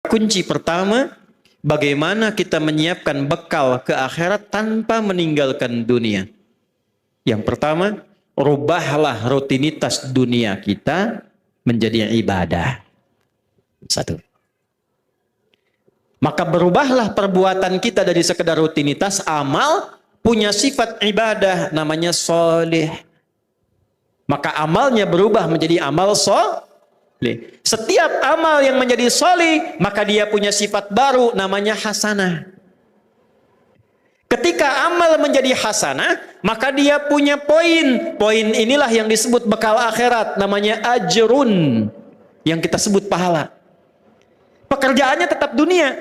kunci pertama, bagaimana kita menyiapkan bekal ke akhirat tanpa meninggalkan dunia. Yang pertama, rubahlah rutinitas dunia kita menjadi ibadah. Satu. Maka berubahlah perbuatan kita dari sekedar rutinitas amal, punya sifat ibadah, namanya soleh. Maka amalnya berubah menjadi amal soleh. Setiap amal yang menjadi soleh, maka dia punya sifat baru, namanya hasanah. Ketika amal menjadi hasanah, maka dia punya poin. Poin inilah yang disebut bekal akhirat, namanya ajrun, yang kita sebut pahala. Pekerjaannya tetap dunia,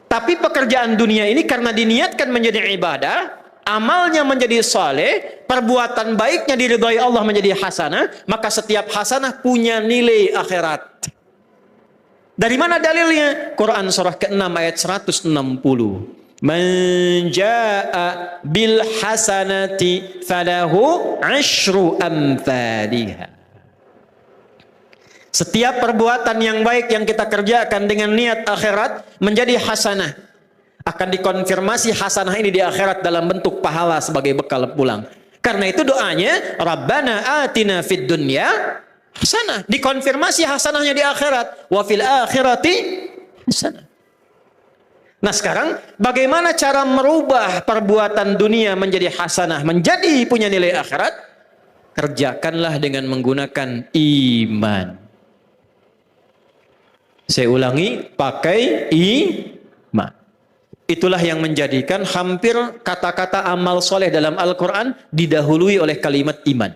tapi pekerjaan dunia ini karena diniatkan menjadi ibadah, amalnya menjadi saleh, perbuatan baiknya diridhai Allah menjadi hasanah, maka setiap hasanah punya nilai akhirat. Dari mana dalilnya? Quran surah ke-6 ayat 160. Man jaa bil hasanati falahu asyru amthaliha. Setiap perbuatan yang baik yang kita kerjakan dengan niat akhirat menjadi hasanah. Akan dikonfirmasi hasanah ini di akhirat dalam bentuk pahala sebagai bekal pulang. Karena itu doanya, Rabbana atina fid dunya hasanah. Dikonfirmasi hasanahnya di akhirat. Wa fil akhirati hasanah. Nah sekarang, bagaimana cara merubah perbuatan dunia menjadi hasanah, menjadi punya nilai akhirat? Kerjakanlah dengan menggunakan iman. Saya ulangi, pakai iman. Itulah yang menjadikan hampir kata-kata amal soleh dalam Al-Quran didahului oleh kalimat iman.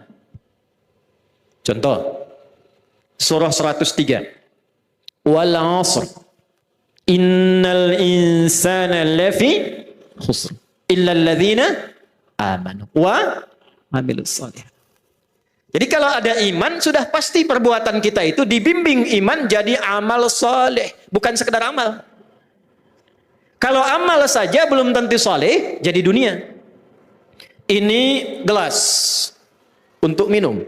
Contoh, surah 103. Wal 'asr. Innal insana lafi khusr. Illa alladhina amanu wa amilus shalihat. Jadi kalau ada iman, sudah pasti perbuatan kita itu dibimbing iman jadi amal soleh. Bukan sekedar amal. Kalau amal saja belum tentu soleh, jadi dunia. Ini gelas untuk minum.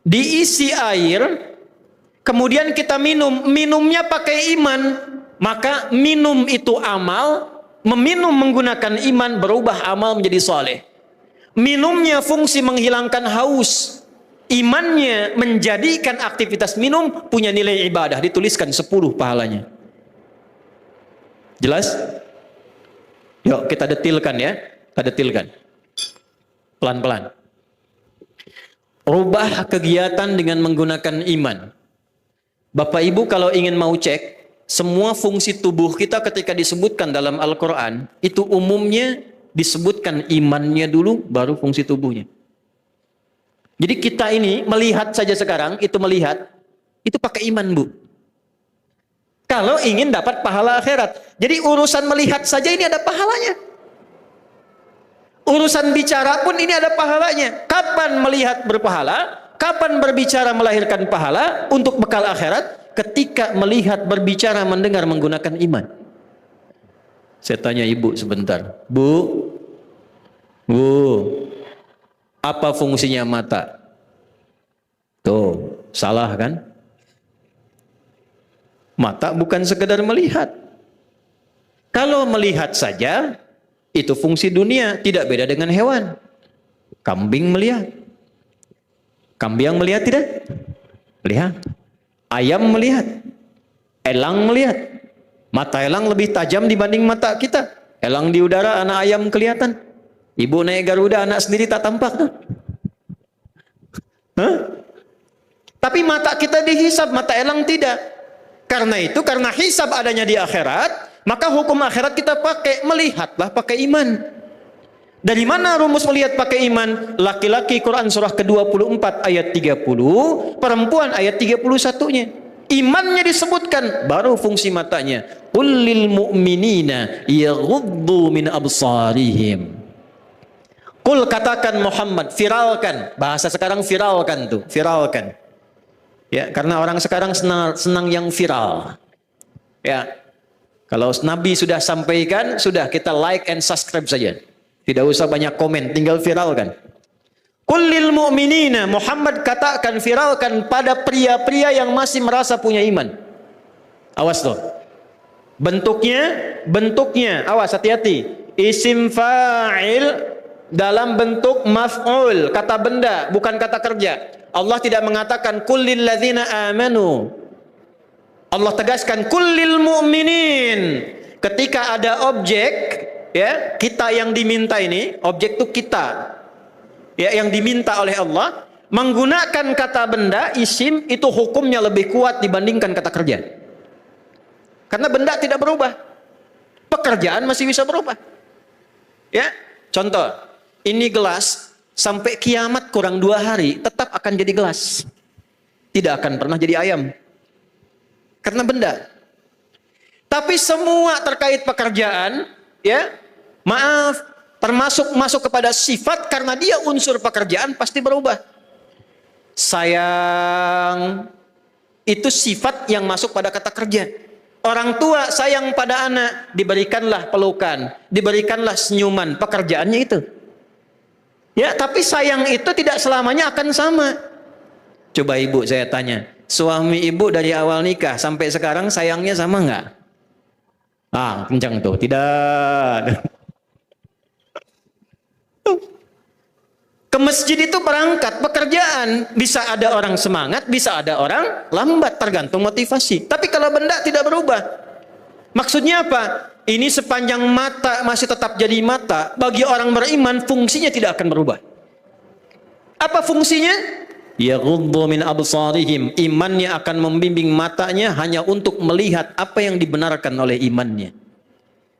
Diisi air, kemudian kita minum. Minumnya pakai iman. Maka minum itu amal, meminum menggunakan iman berubah amal menjadi soleh. Minumnya fungsi menghilangkan haus. Imannya menjadikan aktivitas minum punya nilai ibadah, dituliskan 10 pahalanya. Jelas? Yuk kita detilkan ya, kita detilkan. Pelan-pelan. Rubah kegiatan dengan menggunakan iman. Bapak Ibu kalau ingin mau cek, semua fungsi tubuh kita ketika disebutkan dalam Al-Quran, itu umumnya disebutkan imannya dulu, baru fungsi tubuhnya. Jadi kita ini melihat saja sekarang, itu melihat, itu pakai iman Bu. Kalau ingin dapat pahala akhirat. Jadi urusan melihat saja ini ada pahalanya. Urusan bicara pun ini ada pahalanya. Kapan melihat berpahala? Kapan berbicara melahirkan pahala untuk bekal akhirat? Ketika melihat, berbicara, mendengar menggunakan iman. Saya tanya ibu sebentar. Bu, apa fungsinya mata? Tuh, salah kan? Mata bukan sekedar melihat. Kalau melihat saja, itu fungsi dunia, tidak beda dengan hewan. Kambing melihat. Kambing melihat tidak? Lihat. Ayam melihat. Elang melihat. Mata elang lebih tajam dibanding mata kita. Elang di udara, anak ayam kelihatan. Ibu naik Garuda, anak sendiri tak tampak. Hah? Tapi mata kita dihisab, mata elang tidak. Karena itu, karena hisab adanya di akhirat, maka hukum akhirat kita pakai, melihatlah pakai iman. Dari mana rumus melihat pakai iman? Laki-laki Quran surah ke-24 ayat 30, perempuan ayat 31-nya. Imannya disebutkan, baru fungsi matanya. Qul lil mu'minina yaghuddu min absarihim. Qul katakan Muhammad, viralkan. Bahasa sekarang viralkan tuh, viralkan. Ya, karena orang sekarang senang yang viral. Ya. Kalau Nabi sudah sampaikan, sudah kita like and subscribe saja. Tidak usah banyak komen, tinggal viralkan. Qul lil mu'minina, Muhammad katakan, viralkan pada pria-pria yang masih merasa punya iman. Awas tuh. Bentuknya, awas hati-hati. Isim fa'il dalam bentuk maf'ul, kata benda, bukan kata kerja. Allah tidak mengatakan kullil ladzina amanu. Allah tegaskan kullil mu'minin. Ketika ada objek, ya, kita yang diminta ini, objek itu kita. Ya, yang diminta oleh Allah, menggunakan kata benda, isim, itu hukumnya lebih kuat dibandingkan kata kerja. Karena benda tidak berubah. Pekerjaan masih bisa berubah. Ya, contoh, ini gelas sampai kiamat kurang 2 hari tetap akan jadi gelas. Tidak akan pernah jadi ayam. Karena benda. Tapi semua terkait pekerjaan, ya, maaf, termasuk masuk kepada sifat, karena dia unsur pekerjaan pasti berubah. Sayang itu sifat yang masuk pada kata kerja. Orang tua sayang pada anak, diberikanlah pelukan, diberikanlah senyuman, pekerjaannya itu. Ya, tapi sayang itu tidak selamanya akan sama. Coba ibu saya tanya, suami ibu dari awal nikah sampai sekarang sayangnya sama nggak? Ah, kencang tuh, tidak. Ke masjid itu berangkat, pekerjaan. Bisa ada orang semangat, bisa ada orang lambat, tergantung motivasi. Tapi kalau benda tidak berubah. Maksudnya apa? Ini sepanjang mata masih tetap jadi mata, bagi orang beriman fungsinya tidak akan berubah. Apa fungsinya? Yaghuddu min absarihim. Imannya akan membimbing matanya hanya untuk melihat apa yang dibenarkan oleh imannya.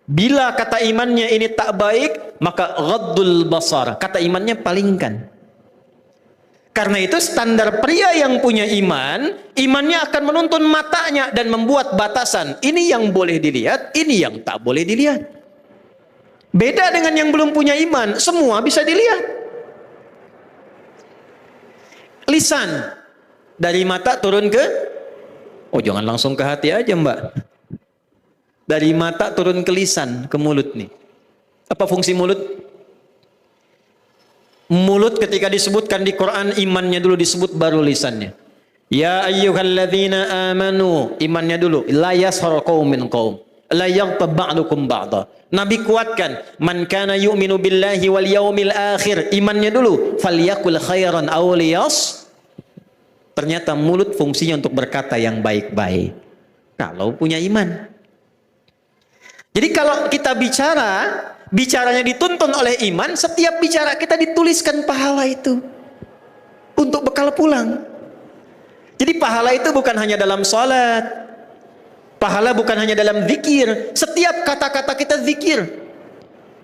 Bila kata imannya ini tak baik, maka ghaddul basar, kata imannya palingkan. Karena itu standar pria yang punya iman, imannya akan menuntun matanya dan membuat batasan. Ini yang boleh dilihat, ini yang tak boleh dilihat. Beda dengan yang belum punya iman, semua bisa dilihat. Lisan, dari mata turun ke, oh jangan langsung ke hati aja mbak. Dari mata turun ke lisan, ke mulut nih. Apa fungsi mulut? Mulut ketika disebutkan di Quran, imannya dulu disebut, baru lisannya. Ya ayyuhalladzina amanu, imannya dulu. La yashar qaumin qaum, la yaghtab ba'dukum ba'da. Nabi kuatkan, man kana yu'minu billahi wal yaumil akhir, imannya dulu. Falyakul khairan aw liyas. Ternyata mulut fungsinya untuk berkata yang baik-baik. Kalau punya iman. Jadi kalau kita bicaranya dituntun oleh iman, setiap bicara kita dituliskan pahala itu untuk bekal pulang. Jadi pahala itu bukan hanya dalam salat, pahala bukan hanya dalam zikir. Setiap kata-kata kita zikir,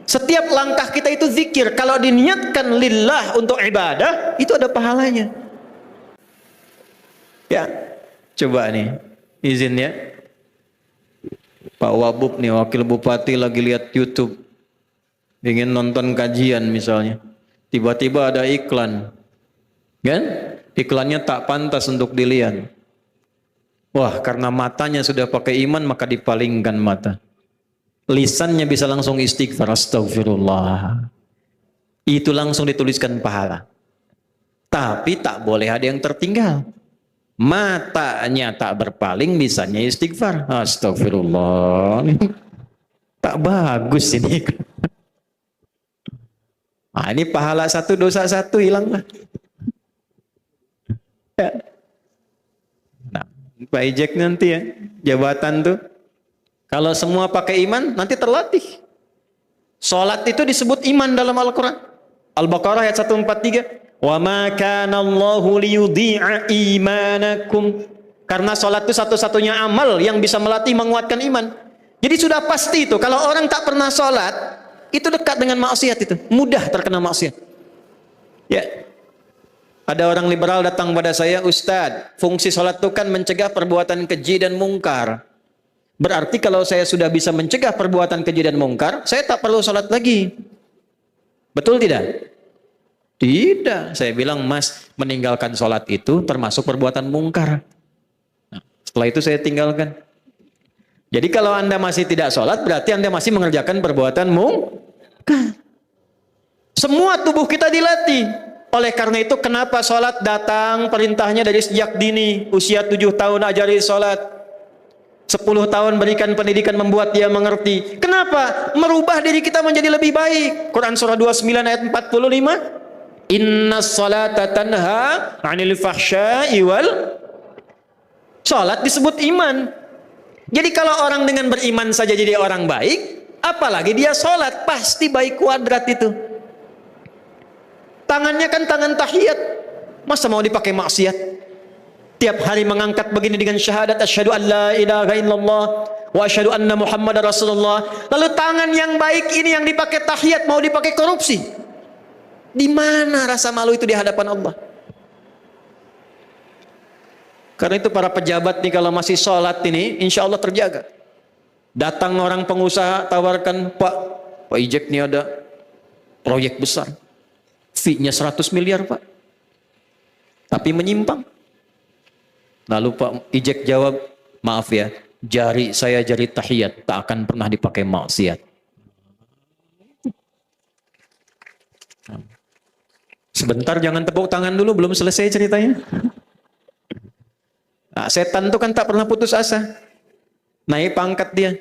setiap langkah kita itu zikir. Kalau diniatkan lillah untuk ibadah, itu ada pahalanya. Ya, coba nih, izin ya. Pak Wabub nih, wakil bupati, lagi lihat YouTube, ingin nonton kajian misalnya, tiba-tiba ada iklan, kan? Iklannya tak pantas untuk dilihat. Wah, karena matanya sudah pakai iman, maka dipalingkan mata. Lisannya bisa langsung istighfar, astagfirullah. Itu langsung dituliskan pahala. Tapi tak boleh ada yang tertinggal. Matanya tak berpaling, lisannya istighfar. Astagfirullah. Tak bagus ini. Nah, ini pahala satu, dosa satu, hilanglah. Ya. Nah, Pak Ijek nanti ya, jabatan tuh. Kalau semua pakai iman, nanti terlatih. Salat itu disebut iman dalam Al-Quran. Al-Baqarah ayat 143. Wa ma kana Allahu liyudhi'a imanakum. Karena salat itu satu-satunya amal yang bisa melatih, menguatkan iman. Jadi sudah pasti itu, kalau orang tak pernah salat, itu dekat dengan maksiat, itu mudah terkena maksiat. Ya. Ada orang liberal datang pada saya, Ustadz, fungsi salat itu kan mencegah perbuatan keji dan mungkar. Berarti kalau saya sudah bisa mencegah perbuatan keji dan mungkar, saya tak perlu salat lagi. Betul tidak? Tidak. Saya bilang, Mas, meninggalkan sholat itu termasuk perbuatan mungkar. Nah, setelah itu saya tinggalkan. Jadi kalau Anda masih tidak sholat, berarti Anda masih mengerjakan perbuatan mungkar. Semua tubuh kita dilatih. Oleh karena itu, kenapa sholat datang perintahnya dari sejak dini, usia 7 tahun ajari sholat. 10 tahun berikan pendidikan membuat dia mengerti. Kenapa? Merubah diri kita menjadi lebih baik. Quran surah 29 ayat 45. Innas salata tanha 'anil fahsya'i wal. Salat disebut iman. Jadi kalau orang dengan beriman saja jadi orang baik, apalagi dia salat, pasti baik kuadrat itu. Tangannya kan tangan tahiyat. Masa mau dipakai maksiat? Tiap hari mengangkat begini dengan syahadat asyhadu an la ilaha illallah wa asyhadu anna muhammadar rasulullah. Lalu tangan yang baik ini yang dipakai tahiyat mau dipakai korupsi. Di mana rasa malu itu di hadapan Allah? Karena itu para pejabat nih kalau masih sholat ini insya Allah terjaga. Datang orang pengusaha tawarkan, Pak Ijek nih ada proyek besar, fee-nya 100 miliar Pak, tapi menyimpang. Lalu Pak Ijek jawab, maaf ya, jari saya jari tahiyat, tak akan pernah dipakai maksiat. Sebentar, jangan tepuk tangan dulu, belum selesai ceritanya. Nah, setan itu kan tak pernah putus asa. Naik pangkat dia.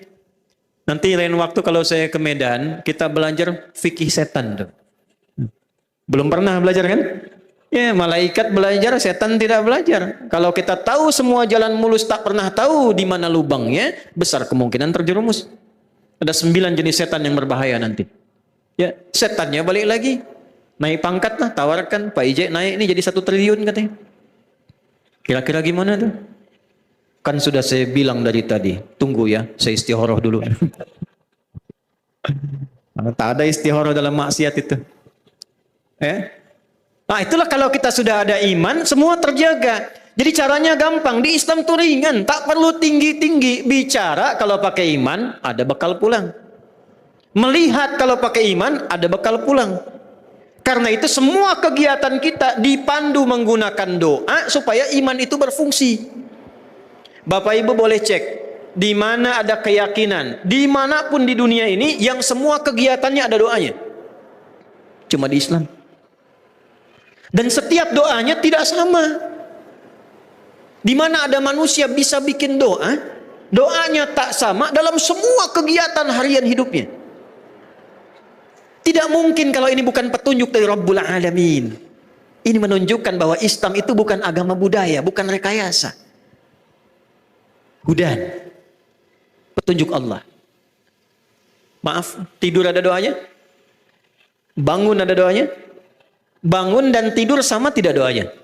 Nanti lain waktu kalau saya ke Medan, kita belajar fikih setan tuh. Belum pernah belajar kan? Ya, malaikat belajar, setan tidak belajar. Kalau kita tahu semua jalan mulus, tak pernah tahu di mana lubangnya, besar kemungkinan terjerumus. Ada 9 jenis setan yang berbahaya nanti. Ya, setannya balik lagi. Naik pangkat lah, tawarkan, Pak Ijek naik ini jadi 1 triliun katanya. Kira-kira gimana tuh? Kan sudah saya bilang dari tadi, tunggu ya, saya istikharah dulu. Tak ada istikharah dalam maksiat itu. Nah itulah kalau kita sudah ada iman, semua terjaga. Jadi caranya gampang, di Islam itu ringan, tak perlu tinggi-tinggi. Bicara kalau pakai iman, ada bekal pulang. Melihat kalau pakai iman, ada bekal pulang. Karena itu semua kegiatan kita dipandu menggunakan doa supaya iman itu berfungsi. Bapak Ibu boleh cek, di mana ada keyakinan, dimanapun di dunia ini, yang semua kegiatannya ada doanya. Cuma di Islam. Dan setiap doanya tidak sama. Di mana ada manusia bisa bikin doa, doanya tak sama dalam semua kegiatan harian hidupnya. Tidak mungkin kalau ini bukan petunjuk dari Rabbul Alamin. Ini menunjukkan bahwa Islam itu bukan agama budaya, bukan rekayasa. Hudan. Petunjuk Allah. Maaf, tidur ada doanya? Bangun ada doanya? Bangun dan tidur sama tidak doanya?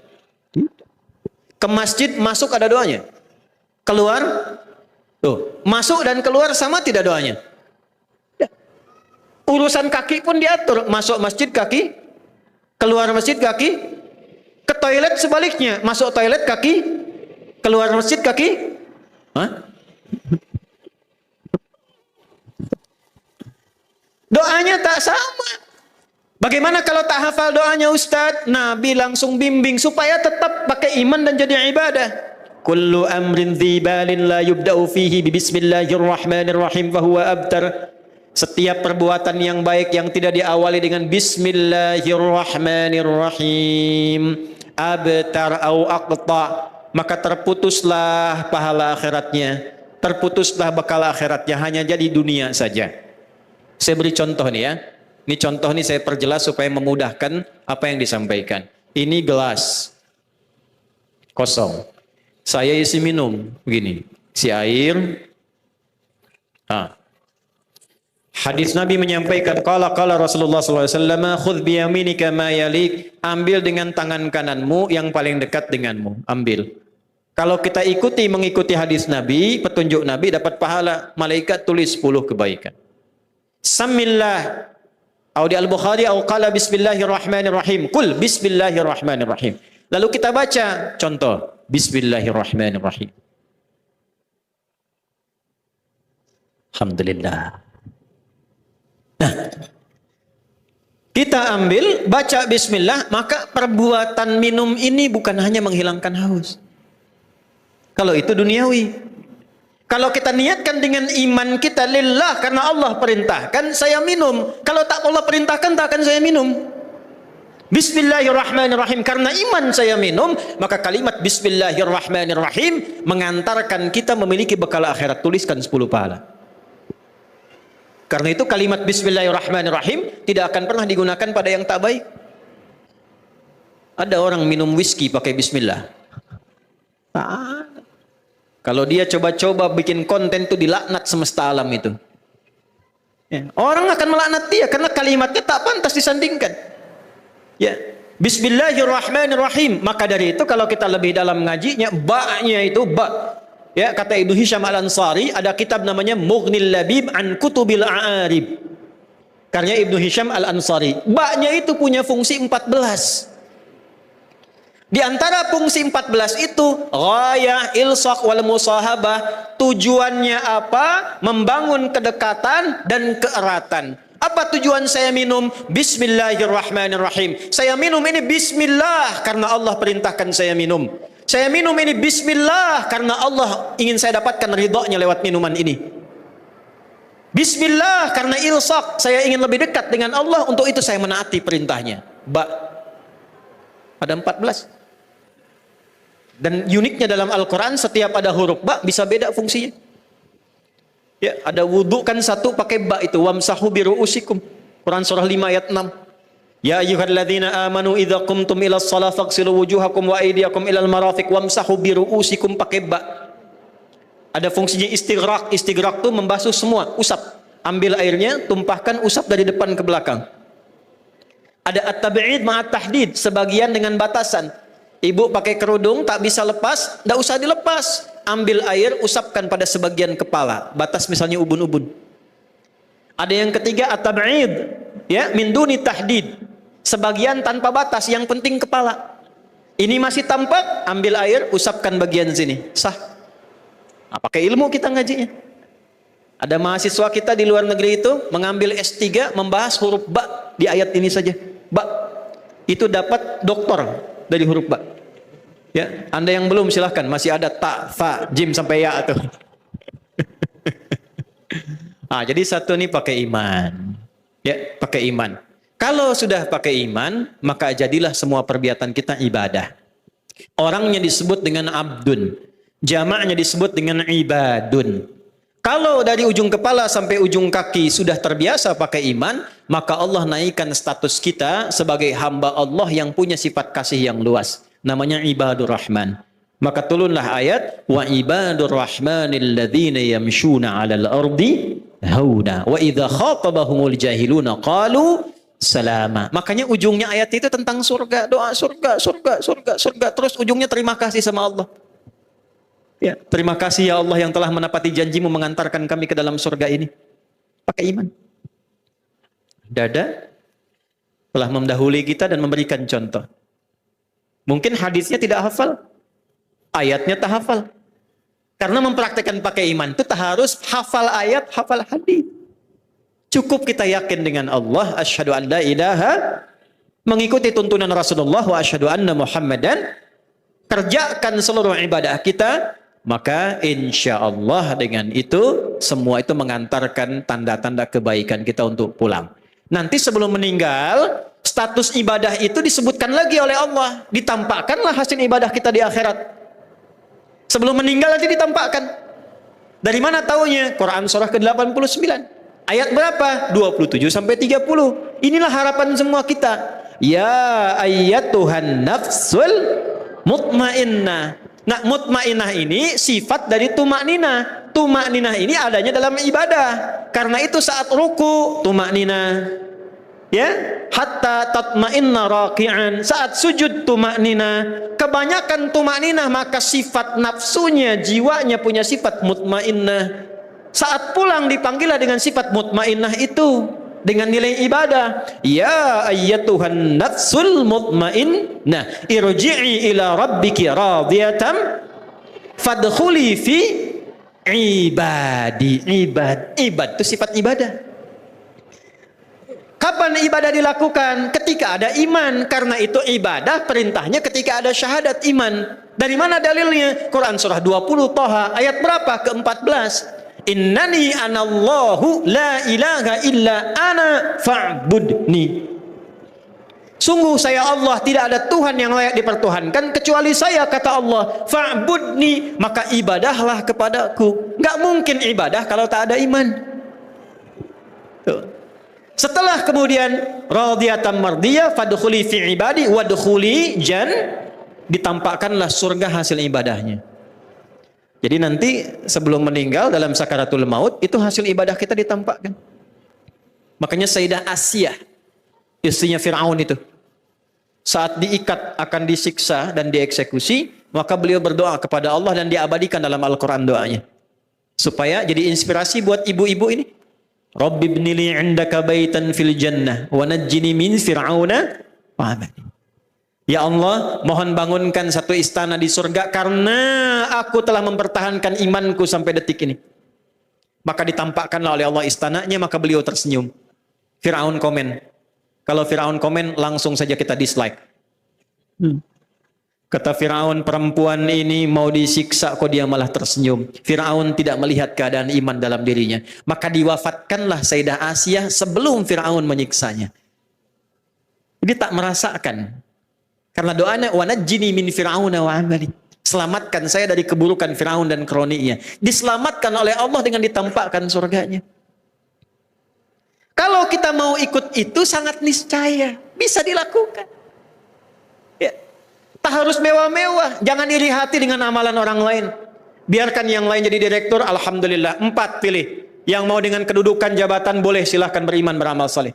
Ke masjid masuk ada doanya? Keluar? Tuh, masuk dan keluar sama tidak doanya? Urusan kaki pun diatur. Masuk masjid kaki, keluar masjid kaki, ke toilet sebaliknya. Masuk toilet kaki, keluar masjid kaki. Hah? Doanya tak sama. Bagaimana kalau tak hafal doanya Ustadz? Nabi langsung bimbing supaya tetap pakai iman dan jadi ibadah. Kullu amrin dzibalin la yubda'u fihi bismillahirrahmanirrahim fahuwa abtar. Setiap perbuatan yang baik yang tidak diawali dengan bismillahirrahmanirrahim, abtar au aqta, maka terputuslah pahala akhiratnya, terputuslah bekal akhiratnya, hanya jadi dunia saja. Saya beri contoh nih ya. Ini contoh nih saya perjelas supaya memudahkan apa yang disampaikan. Ini gelas kosong. Saya isi minum begini, isi air. Hadis Nabi menyampaikan, qala Rasulullah sallallahu alaihi wasallam, khudh bi yaminika ma yalik, ambil dengan tangan kananmu yang paling dekat denganmu, ambil. Kalau kita mengikuti hadis Nabi, petunjuk Nabi, dapat pahala. Malaikat tulis 10 kebaikan. Samillah, di Al-Bukhari, qala bismillahirrahmanirrahim, kul bismillahirrahmanirrahim. Lalu kita baca contoh, bismillahirrahmanirrahim. Alhamdulillah. Nah, kita ambil, baca bismillah, maka perbuatan minum ini bukan hanya menghilangkan haus. Kalau itu duniawi. Kalau kita niatkan dengan iman kita lillah, karena Allah perintahkan saya minum. Kalau tak Allah perintahkan, tak akan saya minum. Bismillahirrahmanirrahim. Karena iman saya minum, maka kalimat Bismillahirrahmanirrahim mengantarkan kita memiliki bekal akhirat. Tuliskan 10 pahala. Karena itu kalimat Bismillahirrahmanirrahim tidak akan pernah digunakan pada yang tak baik. Ada orang minum whisky pakai Bismillah. Kalau dia coba-coba bikin konten itu dilaknat semesta alam itu. Ya. Orang akan melaknat dia karena kalimatnya tak pantas disandingkan. Ya, Bismillahirrahmanirrahim. Maka dari itu kalau kita lebih dalam ngajinya, ba-nya itu ba. Ya, kata Ibnu Hisham Al-Ansari, ada kitab namanya Mughnil Labib an Kutubil A'arib. Karena Ibnu Hisham Al-Ansari, ba-nya itu punya fungsi 14. Di antara fungsi 14 itu ghayah, ilsaq wal musahabah. Tujuannya apa? Membangun kedekatan dan keeratan. Apa tujuan saya minum? Bismillahirrahmanirrahim. Saya minum ini bismillah karena Allah perintahkan saya minum. Saya minum ini bismillah karena Allah ingin saya dapatkan ridhonya lewat minuman ini. Bismillah karena ilsaq, saya ingin lebih dekat dengan Allah, untuk itu saya menaati perintahnya. Ba. Ada 14. Dan uniknya dalam Al-Quran, setiap ada huruf ba bisa beda fungsinya. Ya, ada wudu kan satu pakai ba itu, wamsahu biru'usikum. Quran surah 5 ayat 6. Ya ayyuhalladzina amanu idza qumtum ilas shalah faghsilu wujuhakum wa aydiyakum ilal marafiq wamsahu biru'usikum, pakai ba. Ada fungsinya istighraq. Istighraq itu membasuh semua, usap. Ambil airnya, tumpahkan, usap dari depan ke belakang. Ada at-tab'id ma'at tahdid, sebagian dengan batasan. Ibu pakai kerudung tak bisa lepas, tidak usah dilepas. Ambil air, usapkan pada sebagian kepala. Batas misalnya ubun-ubun. Ada yang ketiga at-tab'id, ya, min duni tahdid. Sebagian tanpa batas, yang penting kepala. Ini masih tampak, ambil air, usapkan bagian sini. Sah. Nah, pakai ilmu kita ngajinya. Ada mahasiswa kita di luar negeri itu mengambil S3 membahas huruf ba di ayat ini saja. Ba. Itu dapat doktor dari huruf ba. Ya, Anda yang belum silahkan, masih ada ta, fa, jim sampai ya tuh. Jadi satu nih pakai iman. Ya, pakai iman. Kalau sudah pakai iman, maka jadilah semua perbuatan kita ibadah. Orangnya disebut dengan abdun, jamaknya disebut dengan ibadun. Kalau dari ujung kepala sampai ujung kaki sudah terbiasa pakai iman, maka Allah naikkan status kita sebagai hamba Allah yang punya sifat kasih yang luas. Namanya ibadur rahman. Maka turunlah ayat, wa ibadur rahmanil ladzina yamshuna 'alal ardi hauna wa idza khatabahumul jahiluna qalu salama. Makanya ujungnya ayat itu tentang surga, doa surga, surga, surga, surga. Terus ujungnya terima kasih sama Allah. Ya, terima kasih ya Allah yang telah menepati janjimu mengantarkan kami ke dalam surga ini. Pakai iman. Dada telah mendahului kita dan memberikan contoh. Mungkin hadisnya tidak hafal, ayatnya tak hafal. Karena mempraktekkan pakai iman itu tak harus hafal ayat, hafal hadis. Cukup kita yakin dengan Allah, asyhadu an la ilaha, mengikuti tuntunan Rasulullah, wa asyhadu anna Muhammadan, kerjakan seluruh ibadah kita, maka insya Allah dengan itu semua itu mengantarkan tanda-tanda kebaikan kita untuk pulang. Nanti sebelum meninggal, status ibadah itu disebutkan lagi oleh Allah, ditampakkanlah hasil ibadah kita di akhirat. Sebelum meninggal nanti ditampakkan. Dari mana taunya? Quran surah ke-89. Ayat berapa? 27 sampai 30. Inilah harapan semua kita. Ya ayyatuhan nafsul mutmainnah. Nah, mutmainnah ini sifat dari tumakninah. Tumakninah ini adanya dalam ibadah. Karena itu saat ruku tumakninah. Ya, hatta tatma'inna raqi'an. Saat sujud tumakninah. Kebanyakan tumakninah, maka sifat nafsunya, jiwanya punya sifat mutmainnah. Saat pulang dipanggillah dengan sifat mutmainnah itu, dengan nilai ibadah. Ya ayyatuhan nafsul mutmainnah, irji'i ila rabbiki radiyatan fadkhuli fi ibadi. Ibad itu sifat ibadah. Kapan ibadah dilakukan? Ketika ada iman. Karena itu ibadah perintahnya ketika ada syahadat iman. Dari mana dalilnya? Quran surah 20 Thaha ayat berapa? Ke-14. Innani anallahu la ilaha illa ana fa'budni. Sungguh saya Allah, tidak ada Tuhan yang layak dipertuhankan kecuali saya, kata Allah. Fa'budni, maka ibadahlah kepadaku. Nggak mungkin ibadah kalau tak ada iman. Tuh. Setelah kemudian radiyatan mardiyah fadkhuli fi ibadi wadkhuli ditampakkanlah surga hasil ibadahnya. Jadi nanti sebelum meninggal dalam sakaratul maut itu hasil ibadah kita ditampakkan. Makanya Sayyidah Asiyah, istrinya Fir'aun itu, saat diikat akan disiksa dan dieksekusi, maka beliau berdoa kepada Allah dan diabadikan dalam Al-Quran doanya. Supaya jadi inspirasi buat ibu-ibu ini. Rabbi ibnili indaka baitan fil jannah wa najjini min fir'auna wa amali. Ya Allah, mohon bangunkan satu istana di surga karena aku telah mempertahankan imanku sampai detik ini. Maka ditampakkanlah oleh Allah istananya, maka beliau tersenyum. Fir'aun komen. Kalau Fir'aun komen, langsung saja kita dislike. Kata Fir'aun, perempuan ini mau disiksa kok dia malah tersenyum. Fir'aun tidak melihat keadaan iman dalam dirinya. Maka diwafatkanlah Sayyidah Asiyah sebelum Fir'aun menyiksanya. Jadi tak merasakan. Karena doanya, wa najjini min fir'auna wa amali. Selamatkan saya dari keburukan Fir'aun dan kroninya. Diselamatkan oleh Allah dengan ditampakkan surganya. Kalau kita mau ikut itu sangat niscaya. Bisa dilakukan. Ya. Tak harus mewah-mewah. Jangan iri hati dengan amalan orang lain. Biarkan yang lain jadi direktur. Alhamdulillah. 4 pilih. Yang mau dengan kedudukan jabatan boleh silahkan beriman beramal saleh.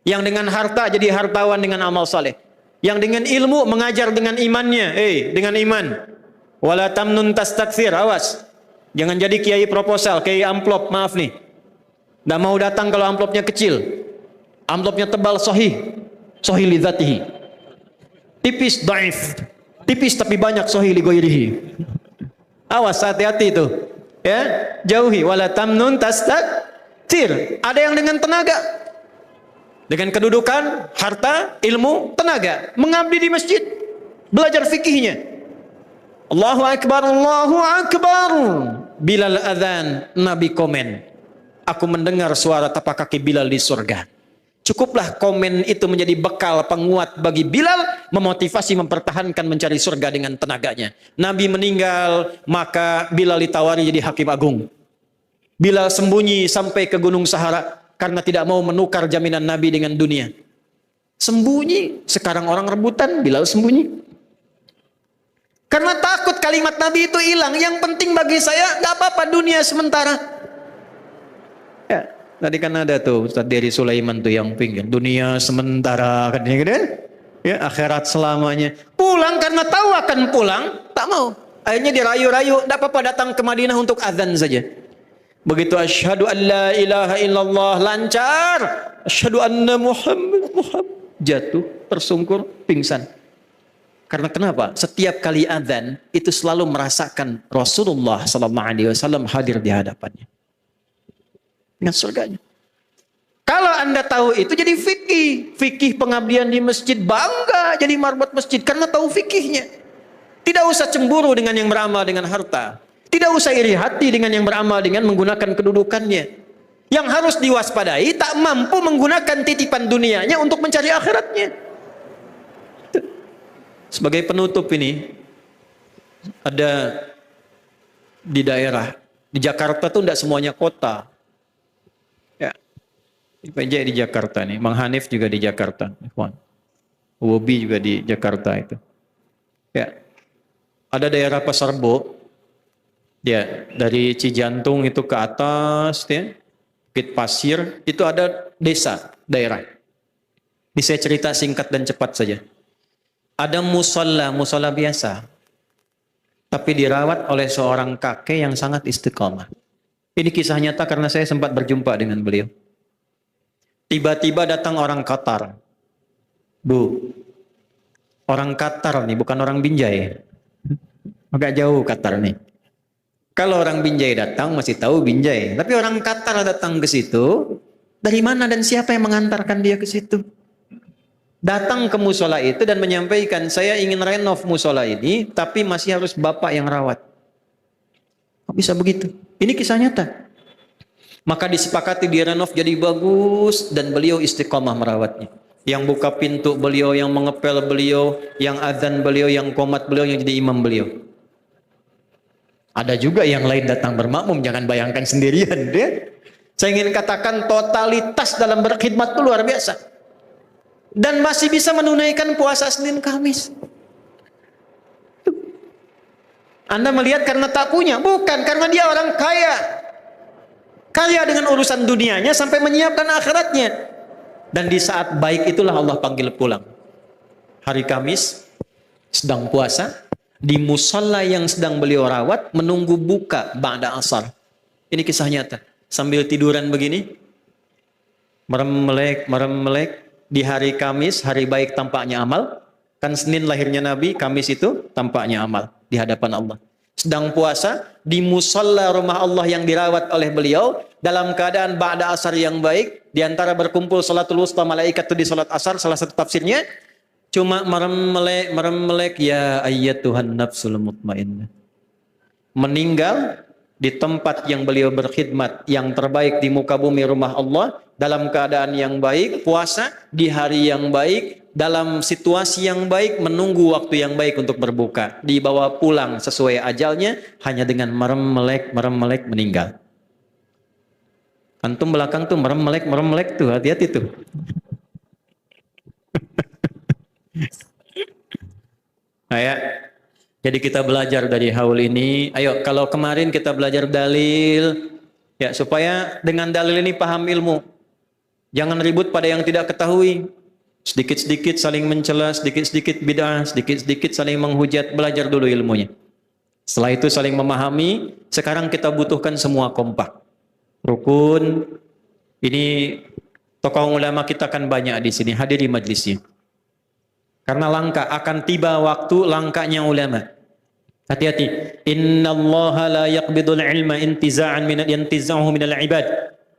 Yang dengan harta jadi hartawan dengan amal saleh. Yang dengan ilmu mengajar dengan imannya. Dengan iman. Wala tamnun tastakthir. Awas. Jangan jadi kiai proposal. Kiai amplop. Maaf nih. Tidak mau datang kalau amplopnya kecil. Amplopnya tebal sahih. Sahih li dzatihi. Tipis daif. Tipis tapi banyak sahih li ghairihi. Awas, hati-hati itu. Ya, jauhi wala tamnun tastakthir. Ada yang dengan tenaga. Dengan kedudukan, harta, ilmu, tenaga, mengabdi di masjid, belajar fikihnya. Allahu akbar, Allahu akbar. Bilal adzan, Nabi komen. Aku mendengar suara tapak kaki Bilal di surga. Cukuplah komen itu menjadi bekal penguat bagi Bilal, memotivasi mempertahankan mencari surga dengan tenaganya. Nabi meninggal, maka Bilal ditawari jadi hakim agung. Bilal sembunyi sampai ke Gunung Sahara karena tidak mau menukar jaminan Nabi dengan dunia. Sembunyi, sekarang orang rebutan, Bilal sembunyi. Karena takut kalimat Nabi itu hilang. Yang penting bagi saya, gak apa-apa dunia sementara. Ya, tadi kan ada tuh Ustaz Dery Sulaiman tuh yang pingin dunia sementara katanya gitu kan? Ya, akhirat selamanya. Pulang karena tahu akan pulang, tak mau. Akhirnya dirayu-rayu, tidak apa-apa datang ke Madinah untuk azan saja. Begitu asyhadu an la ilaha illallah lancar, asyhadu anna Muhammad jatuh, tersungkur, pingsan. Karena kenapa? Setiap kali azan itu selalu merasakan Rasulullah SAW hadir di hadapannya. Dengan surganya. Kalau Anda tahu itu jadi fikih. Fikih pengabdian di masjid, bangga jadi marbot masjid karena tahu fikihnya. Tidak usah cemburu dengan yang beramal dengan harta. Tidak usah iri hati dengan yang beramal dengan menggunakan kedudukannya. Yang harus diwaspadai tak mampu menggunakan titipan dunianya untuk mencari akhiratnya. Sebagai penutup ini, ada di daerah, di Jakarta tuh tidak semuanya kota. PJ di Jakarta nih, Mang Hanif juga di Jakarta, Wobi juga di Jakarta itu. Ya, ada daerah Pasar Bo, ya dari Cijantung itu ke atas, ya, Bukit Pasir itu ada desa, daerah. Ini saya cerita singkat dan cepat saja. Ada musola biasa, tapi dirawat oleh seorang kakek yang sangat istiqomah. Ini kisah nyata karena saya sempat berjumpa dengan beliau. Tiba-tiba datang orang Qatar. Bu, orang Qatar nih, bukan orang Binjai. Agak jauh Qatar nih. Kalau orang Binjai datang masih tahu Binjai. Tapi orang Qatar datang ke situ, dari mana dan siapa yang mengantarkan dia ke situ? Datang ke musola itu dan menyampaikan, saya ingin renov musola ini, tapi masih harus bapak yang rawat. Kok bisa begitu? Ini kisah nyata. Maka disepakati direnov jadi bagus dan beliau istiqomah merawatnya. Yang buka pintu beliau, yang mengepel beliau, yang azan beliau, yang qomat beliau, yang jadi imam beliau. Ada juga yang lain datang bermakmum, jangan bayangkan sendirian dia. Saya ingin katakan totalitas dalam berkhidmat itu luar biasa. Dan masih bisa menunaikan puasa Senin Kamis. Anda melihat karena tak punya, bukan karena dia orang kaya. Kaya dengan urusan dunianya sampai menyiapkan akhiratnya. Dan di saat baik itulah Allah panggil pulang. Hari Kamis sedang puasa, di musalla yang sedang beliau rawat menunggu buka ba'da asar. Ini kisah nyata. Sambil tiduran begini, merem melek di hari Kamis, hari baik tampaknya amal. Kan Senin lahirnya Nabi, Kamis itu tampaknya amal di hadapan Allah. Sedang puasa di musalla rumah Allah yang dirawat oleh beliau dalam keadaan ba'da asar yang baik, di antara berkumpul salatul wusta malaikat itu di salat asar, salah satu tafsirnya cuma merem melek ya ayyatuhan nafsul mutmainnah. Meninggal di tempat yang beliau berkhidmat yang terbaik di muka bumi rumah Allah dalam keadaan yang baik, puasa di hari yang baik, dalam situasi yang baik, menunggu waktu yang baik untuk berbuka, dibawa pulang sesuai ajalnya hanya dengan merem melek meninggal. Antum belakang tuh merem melek tuh, hati-hati tuh. Nah ya, jadi kita belajar dari haul ini. Ayo, kalau kemarin kita belajar dalil, ya supaya dengan dalil ini paham ilmu. Jangan ribut pada yang tidak ketahui. Sedikit-sedikit saling mencela, sedikit-sedikit bid'ah, sedikit-sedikit saling menghujat. Belajar dulu ilmunya. Setelah itu saling memahami. Sekarang kita butuhkan semua kompak. Rukun. Ini tokoh ulama kita kan banyak di sini. Hadiri majlisnya. Karena langka, akan tiba waktu langkanya ulama. Hati-hati. Innallaha la yaqbidul ilma intiza'an yantiza'uhu minal ibad.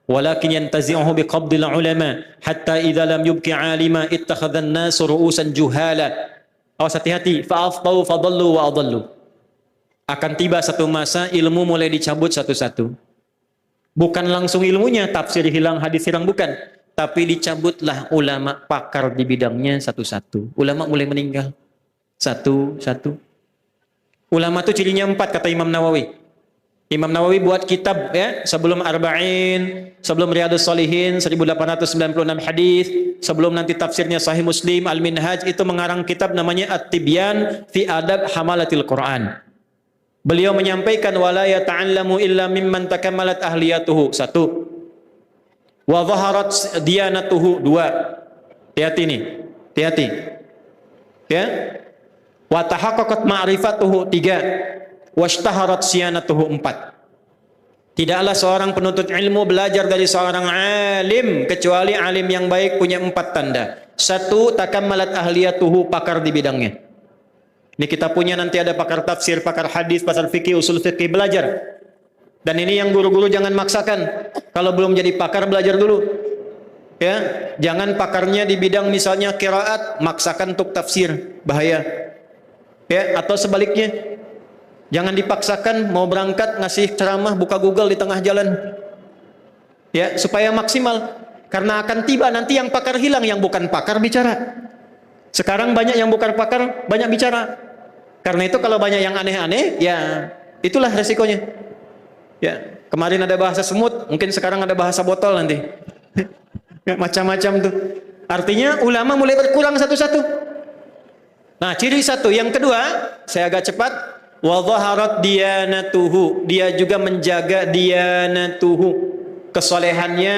Walakin yantazi'uhu biqabdil ulama. Hatta idza lam yubki 'alima ittakhadhan nasu ru'usan juhala. Awas hati-hati. Fa'aftau fadallu wa adallu. Akan tiba satu masa ilmu mulai dicabut satu-satu. Bukan langsung ilmunya, tafsir hilang, hadis hilang, bukan. Tapi dicabutlah ulama pakar di bidangnya satu-satu. Ulama mulai meninggal. Satu-satu. Ulama itu cirinya 4 kata Imam Nawawi. Imam Nawawi buat kitab ya, sebelum Arba'in, sebelum Riyadhus Shalihin 1896 hadis, sebelum nanti tafsirnya Sahih Muslim, Al-Minhaj, itu mengarang kitab namanya At-Tibyan fi Adab Hamalatil Quran. Beliau menyampaikan wala yata'allamu illa mimman takammalat ahliyatuhu. 1. Wa dhaharat diyanatuhu. 2. Hati-hati nih. Hati-hati. Ya. Wa tahaqqaqat ma'rifatuhu. 3. Washtaharat siyanatuhu. 4. Tidaklah seorang penuntut ilmu belajar dari seorang alim kecuali alim yang baik punya 4 tanda. 1. Takammalat ahliyatuhu, pakar di bidangnya. Ini kita punya nanti ada pakar tafsir, pakar hadis, pakar fikih, usul fikih, belajar. Dan ini yang guru-guru jangan maksakan. Kalau belum jadi pakar belajar dulu. Ya, jangan pakarnya di bidang misalnya qiraat, maksakan untuk tafsir, bahaya. Ya, atau sebaliknya. Jangan dipaksakan mau berangkat ngasih ceramah buka Google di tengah jalan. Ya, supaya maksimal. Karena akan tiba nanti yang pakar hilang, yang bukan pakar bicara. Sekarang banyak yang bukan pakar, banyak bicara. Karena itu kalau banyak yang aneh-aneh, ya itulah resikonya. Ya, kemarin ada bahasa semut, mungkin sekarang ada bahasa botol nanti. Ya, macam-macam tuh. Artinya ulama mulai berkurang satu-satu. Nah, ciri 1. Yang kedua, saya agak cepat. Wa dhaharat diyanatuhu. Dia juga menjaga diyanatuhu. Kesolehannya,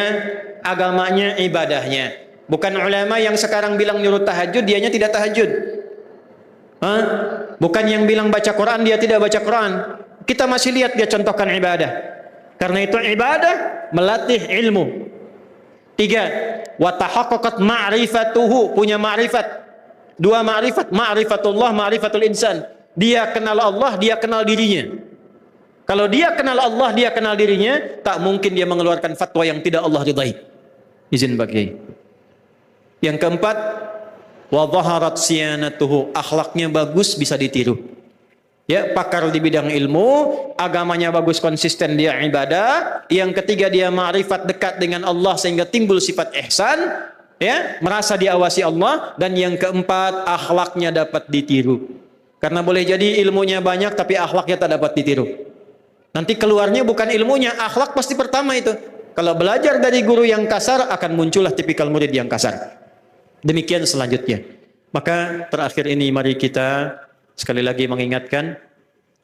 agamanya, ibadahnya. Bukan ulama yang sekarang bilang nyuruh tahajud, dianya tidak tahajud. Hah? Bukan yang bilang baca Quran, dia tidak baca Quran. Kita masih lihat dia contohkan ibadah. Karena itu ibadah melatih ilmu. 3. Wa tahaqqaqat ma'rifatuhu, punya ma'rifat. 2 ma'rifat, ma'rifatullah, ma'rifatul insan. Dia kenal Allah, dia kenal dirinya. Kalau dia kenal Allah, dia kenal dirinya, tak mungkin dia mengeluarkan fatwa yang tidak Allah ridai. Izin bagi. Yang keempat, wa dhaharat siyanatuhu, akhlaknya bagus, bisa ditiru. Ya, pakar di bidang ilmu, agamanya bagus, konsisten, dia ibadah. Yang ketiga, dia ma'rifat, dekat dengan Allah sehingga timbul sifat ihsan. ya, merasa diawasi Allah, dan yang keempat akhlaknya dapat ditiru. Karena boleh jadi ilmunya banyak tapi akhlaknya tak dapat ditiru. Nanti keluarnya bukan ilmunya, akhlak pasti pertama itu. Kalau belajar dari guru yang kasar akan muncullah tipikal murid yang kasar. Demikian selanjutnya. Maka terakhir ini mari kita sekali lagi mengingatkan,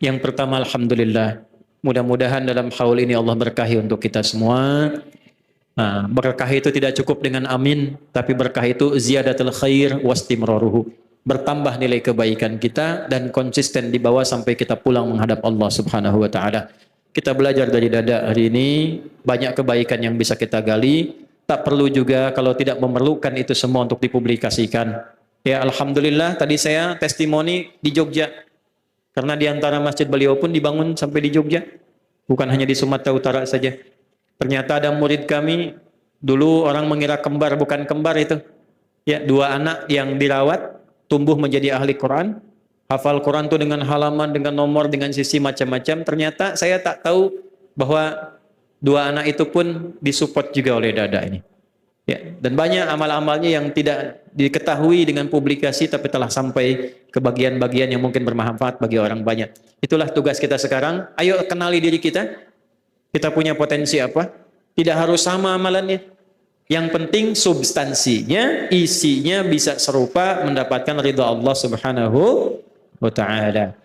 yang pertama alhamdulillah. Mudah-mudahan dalam haul ini Allah berkahi untuk kita semua. Nah, berkah itu tidak cukup dengan amin, tapi berkah itu ziyadatul khair wastimraruhu. Bertambah nilai kebaikan kita dan konsisten di bawah sampai kita pulang menghadap Allah Subhanahu wa taala. Kita belajar dari Dada hari ini, banyak kebaikan yang bisa kita gali. Tak perlu juga kalau tidak memerlukan itu semua untuk dipublikasikan. Ya alhamdulillah tadi saya testimoni di Jogja. Karena di antara masjid beliau pun dibangun sampai di Jogja. Bukan hanya di Sumatera Utara saja. Ternyata ada murid kami, dulu orang mengira kembar, bukan kembar itu. Ya, 2 anak yang dirawat, tumbuh menjadi ahli Quran. Hafal Quran itu dengan halaman, dengan nomor, dengan sisi macam-macam. Ternyata saya tak tahu bahwa 2 anak itu pun disupport juga oleh Dada ini. Ya, dan banyak amal-amalnya yang tidak diketahui dengan publikasi tapi telah sampai ke bagian-bagian yang mungkin bermanfaat bagi orang banyak. Itulah tugas kita sekarang. Ayo kenali diri kita. Kita punya potensi apa? Tidak harus sama amalannya. Yang penting substansinya, isinya bisa serupa, mendapatkan ridha Allah Subhanahu wa taala.